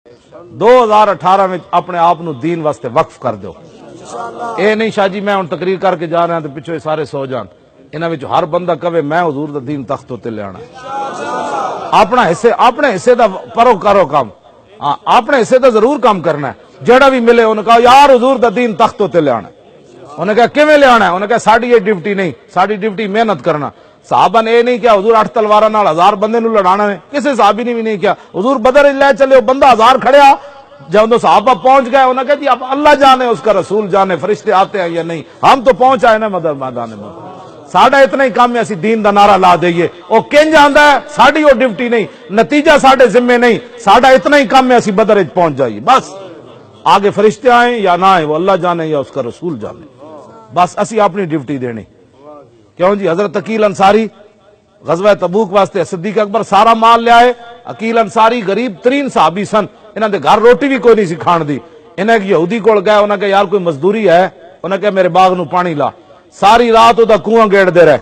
2018 میں اپنے آپ نو دین واسطے وقف کر دو. اے نہیں شاہ جی میں ہن تقریر کر کے جا رہا تے پچھو سارے سو جان. انہاں وچ ہر بندہ کہے میں حضور دا دین تختوں تے لے آنا. اپنے حصے دا پرو کرو کام. ہاں اپنے حصے دا ضرور کام کرنا ہے. جڑا بھی ملے انہوں نے کہا یار حضور دا دین تختوں تے لے آنا. انہوں نے کہا کیویں لے آنا ہے؟ انہوں نے کہا ساڈی یہ ڈیوٹی نہیں، ساڈی ڈیوٹی محنت کرنا. صحابہ نے یہ نہیں کیا حضور 8 تلواراں نال 1000 بندے نو لڑانا ہے، کسی صحابی نے بھی نہیں کیا. حضور بدر لے چلے بندہ 1000 کھڑیا، جب صحابہ پہنچ گئے انہوں نے کہا جی اب اللہ جانے اس کا رسول جانے فرشتے آتے ہیں یا نہیں، ہم تو پہنچ آئے نا مدر میدان میں. ساڈا اتنا ہی کام ہے اسی دین دا نعرہ لا دئیے. او کنج آندا ہے ساڈی وہ ڈیوٹی نہیں، نتیجہ ساڈے ذمے نہیں، ساڈا اتنا ہی کام ہے اسی بدر وچ پہنچ جائیے. بس آگے فرشتے آئیں یا نہ آئیں وہ اللہ جانے یا اس کا رسول جانے. بس اسی اپنی ڈیوٹی دینی. کیوں جی حضرت عقیل انصاری غزوہ تبوک واسطے صدیق اکبر سارا مال لے آئے. عقیل انصاری غریب ترین صحابی سن، انہاں دے گھر روٹی بھی کوئی نہیں سی کھان دی. انہیں ایک یہودی کول گئے، انہاں کہا یار کوئی مزدوری ہے؟ انہیں کہا میرے باغ نو پانی لا. ساری رات وہ کنواں گیڑ دے رہے.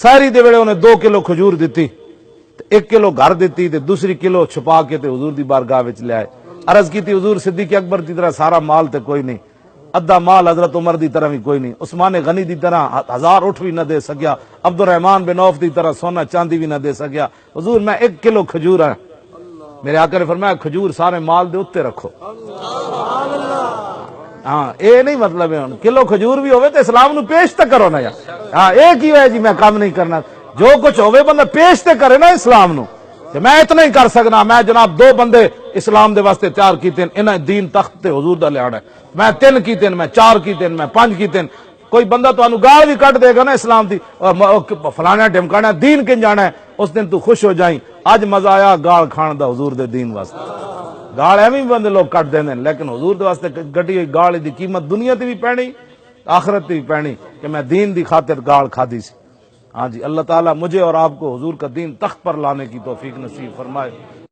ساری دے ویلے انہیں 2 کلو کھجور دیتی، 1 کلو گھر دیتی تے دوسری کلو چھپا کے تے حضور دی بارگاہ وچ لے آئے. عرض کی تھی حضور صدیق اکبر دی طرح سارا مال تے کوئی نہیں، ادھا مال حضرت عمر دی طرح بھی کوئی نہیں، عثمان غنی دی طرح 1000 اٹھ بھی نہ دے سکیا، عبد الرحمن بن عوف دی طرح سونا چاندی بھی نہ دے سکیا. حضور میں 1 کلو کھجور ہے. میرے آقا نے فرمایا کھجور سارے مال دے اتے رکھو. ہاں اے نہیں مطلب ہے کلو کھجور بھی ہوئے تو اسلام نو پیش تے کرو نا یار. ہاں ایک ہی ہے جی میں کام نہیں کرنا، جو کچھ ہوئے بندہ پیش تے کرے نا اسلام نو. کہ میں اتنا ہی کر سکنا، میں جناب 2 بندے اسلام دے واسطے تیار کیتے، انہیں دین تخت تے حضور دا لے آنا ہے. میں 3 کیتے، میں 4 کیتے، میں 5 کیتے. کوئی بندہ تو انو گال بھی کٹ دے گا نا اسلام دی اور فلانا ڈھمکانا دین کن جانا ہے، اس دن تو خوش ہو جائیں. اج مزہ آیا گال کھان دا حضور دے دین واسطے. گال ایویں بندے لوگ کٹ دیں لیکن حضور دے واسطے گٹی ہوئی گال دی قیمت دنیا تے بھی پینی آخرت تے بھی پینی کہ میں دین دی خاطر گال کھادی سی. ہاں جی اللہ تعالیٰ مجھے اور آپ کو حضور کا دین تخت پر لانے کی توفیق نصیب فرمائے.